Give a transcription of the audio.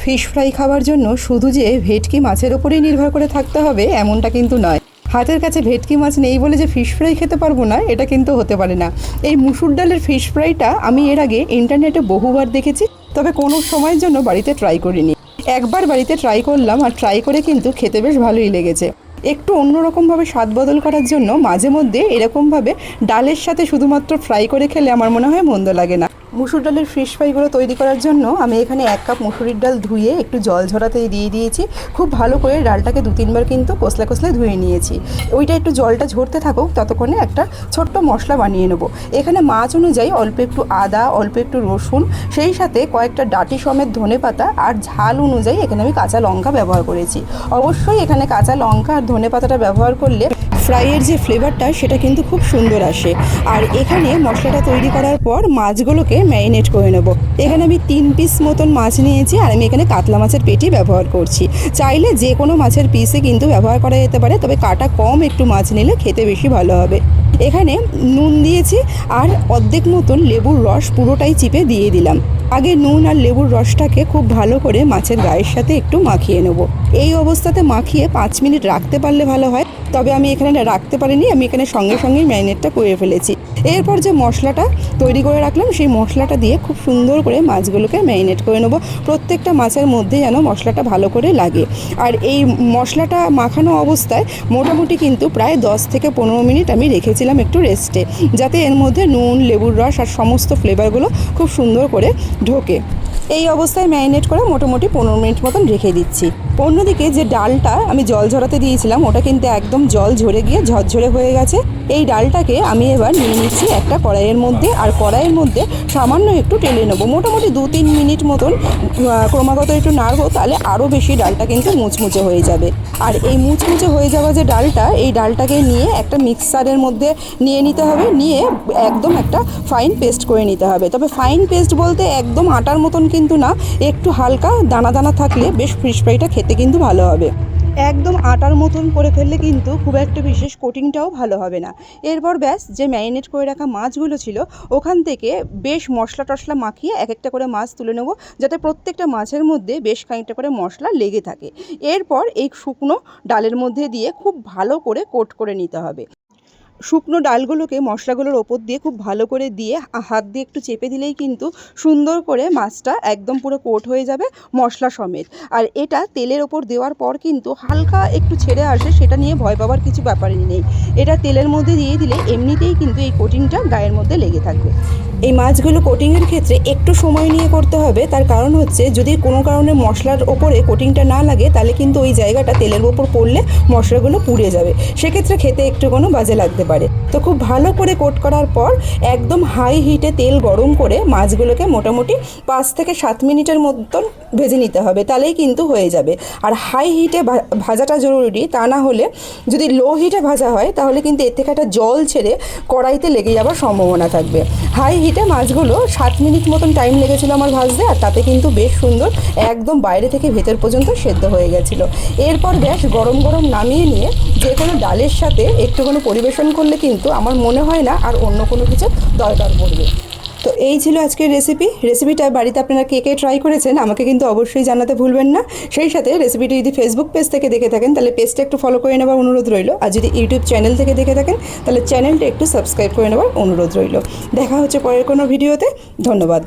Fish fry খাওয়ার জন্য শুধু যে ভেটকি মাছের ওপরেই নির্ভর করে থাকতে হবে এমনটা কিন্তু নয়। হাতের কাছে ভেটকি মাছ নেই বলে যে ফিশ ফ্রাই খেতে পারবো না, এটা কিন্তু হতে পারে না। এই মুসুর ডালের ফিশ ফ্রাইটা আমি এর আগে ইন্টারনেটে বহুবার দেখেছি, তবে কোনো সময়ের জন্য বাড়িতে ট্রাই করিনি। একবার বাড়িতে ট্রাই করলাম, আর ট্রাই করে কিন্তু খেতে বেশ ভালোই লেগেছে। একটু অন্যরকমভাবে স্বাদ বদল করার জন্য মাঝে মধ্যে এরকমভাবে ডালের সাথে শুধুমাত্র ফ্রাই করে খেলে আমার মনে হয় মন্দ লাগে না। মুসুর ডালের ফিশ ফ্রাইগুলো তৈরি করার জন্য আমি এখানে 1 কাপ মুসুরির ডাল ধুয়ে একটু জল ঝরাতে দিয়ে দিয়েছি। খুব ভালো করে ডালটাকে 2-3 বার কিন্তু কষলে ধুয়ে নিয়েছি। ওইটা একটু জলটা ঝরতে থাকুক, ততক্ষণে একটা ছোট্ট মশলা বানিয়ে নেব। এখানে মাছ অনুযায়ী অল্প একটু আদা, অল্প একটু রসুন, সেই সাথে কয়েকটা ডাঁটি সমেত ধনেপাতা, আর ঝাল অনুযায়ী এখানে আমি কাঁচা লঙ্কা ব্যবহার করেছি। অবশ্যই এখানে কাঁচা লঙ্কা আর ধনেপাতাটা ব্যবহার করলে ফ্রাইয়ের যে ফ্লেভারটা সেটা কিন্তু খুব সুন্দর আসে। আর এখানে মশলাটা তৈরি করার পর মাছগুলোকে ম্যারিনেট করে নেব। এখানে আমি 3 পিস মতন মাছ নিয়েছি, আর আমি এখানে কাতলা মাছের পেটি ব্যবহার করছি। চাইলে যে কোনো মাছের পিসে কিন্তু ব্যবহার করা যেতে পারে, তবে কাটা কম একটু মাছ নিলে খেতে বেশি ভালো হবে। এখানে নুন দিয়েছি, আর অর্ধেক মতন লেবুর রস পুরোটাই চিপে দিয়ে দিলাম। আগে নুন আর লেবুর রসটাকে খুব ভালো করে মাছের গায়ের সাথে একটু মাখিয়ে নেব। এই অবস্থাতে মাখিয়ে 5 মিনিট রাখতে পারলে ভালো হয়, তবে আমি এখানে রাখতে পারিনি, আমি এখানে সঙ্গে সঙ্গেই ম্যারিনেটটা করে ফেলেছি। এরপর যে মশলাটা তৈরি করে রাখলাম, সেই মশলাটা দিয়ে খুব সুন্দর করে মাছগুলোকে ম্যারিনেট করে নেব। প্রত্যেকটা মাছের মধ্যে যেন মশলাটা ভালো করে লাগে। আর এই মশলাটা মাখানো অবস্থায় মোটামুটি কিন্তু প্রায় 10 থেকে 15 মিনিট আমি রেখেছিলাম একটু রেস্টে, যাতে এর মধ্যে নুন, লেবুর রস আর সমস্ত ফ্লেভারগুলো খুব সুন্দর করে ঢোকে। এই অবস্থায় ম্যারিনেট করে মোটামুটি 15 মিনিট মতন রেখে দিচ্ছি। অন্যদিকে যে ডালটা আমি জল ঝরাতে দিয়েছিলাম, ওটা কিন্তু একদম জল ঝরে গিয়ে ঝরঝরে হয়ে গেছে। এই ডালটাকে আমি এবার নিয়ে নিচ্ছি একটা কড়াইয়ের মধ্যে, আর কড়াইয়ের মধ্যে সামান্য একটু টেলে নেবো। মোটামুটি 2-3 মিনিট মতন ক্রমাগত একটু নাড়বো, তাহলে আরও বেশি ডালটা কিন্তু মুচমুচে হয়ে যাবে। আর এই মুচমুচে হয়ে যাওয়া যে ডালটা, এই ডালটাকে নিয়ে একটা মিক্সারের মধ্যে নিয়ে নিতে হবে, নিয়ে একদম একটা ফাইন পেস্ট করে নিতে হবে। তবে ফাইন পেস্ট বলতে একদম আটার মতন কিন্তু না, একটু হালকা দানা দানা থাকলে বেশ ফিশ ফ্রাইটা খেতে কিন্তু ভালো হবে। একদম আটার মতন করে ফেললে কিন্তু খুব একটা বিশেষ কোটিংটাও ভালো হবে না। এরপর ব্যাস, যে ম্যারিনেট করে রাখা মাছগুলো ছিল ওখান থেকে বেশ মশলা টশলা মাখিয়ে এক একটা করে মাছ তুলে নেব, যাতে প্রত্যেকটা মাছের মধ্যে বেশ খানিকটা করে মশলা লেগে থাকে। এরপর এই শুকনো ডালের মধ্যে দিয়ে খুব ভালো করে কোট করে নিতে হবে। শুকনো ডালগুলোকে মশলাগুলোর ওপর দিয়ে খুব ভালো করে দিয়ে হাত দিয়ে একটু চেপে দিলেই কিন্তু সুন্দর করে মাছটা একদম পুরো কোট হয়ে যাবে মশলা সমেত। আর এটা তেলের ওপর দেওয়ার পর কিন্তু হালকা একটু ছেড়ে আসে, সেটা নিয়ে ভয় পাওয়ার কিছু ব্যাপারই নেই। এটা তেলের মধ্যে দিয়ে দিলে এমনিতেই কিন্তু এই কোটিংটা গায়ের মধ্যে লেগে থাকবে। এই মাছগুলো কোটিংয়ের ক্ষেত্রে একটু সময় নিয়ে করতে হবে, তার কারণ হচ্ছে যদি কোনো কারণে মশলার ওপরে কোটিংটা না লাগে, তাহলে কিন্তু ওই জায়গাটা তেলের ওপর পড়লে মশলাগুলো পুড়ে যাবে, সেক্ষেত্রে খেতে একটু কোনো বাজে লাগতে পারে। তো খুব ভালো করে কোট করার পর একদম হাই হিটে তেল গরম করে মাছগুলোকে মোটামুটি 5 থেকে 7 মিনিটের মতন ভেজে নিতে হবে, তাহলেই কিন্তু হয়ে যাবে। আর হাই হিটে ভাজাটা জরুরি, তা না হলে যদি লো হিটে ভাজা হয় তাহলে কিন্তু এর থেকে একটা জল ছেড়ে কড়াইতে লেগে যাওয়ার সম্ভাবনা থাকবে। হাই হিটে মাছগুলো 7 মিনিট মতন টাইম লেগেছিলো আমার ভাজতে, আর তাতে কিন্তু বেশ সুন্দর একদম বাইরে থেকে ভেতর পর্যন্ত সেদ্ধ হয়ে গেছিলো। এরপর গ্যাস গরম গরম নামিয়ে নিয়ে যে কোনো ডালের সাথে একটুখানি পরিবেশন করলে কিন্তু আমার মনে হয় না আর অন্য কোনো কিছু দরকার পড়বে। তো এই ছিল আজকের রেসিপিটা বাড়িতে আপনারা কে কে ট্রাই করেছেন আমাকে কিন্তু অবশ্যই জানাতে ভুলবেন না। সেই সাথে রেসিপিটি যদি ফেসবুক পেজ থেকে দেখে থাকেন তাহলে পেজটা একটু ফলো করে নেওয়ার অনুরোধ রইল, আর যদি ইউটিউব চ্যানেল থেকে দেখে থাকেন তাহলে চ্যানেলটা একটু সাবস্ক্রাইব করে নেওয়ার অনুরোধ রইল। দেখা হচ্ছে পরের কোনো ভিডিওতে। ধন্যবাদ।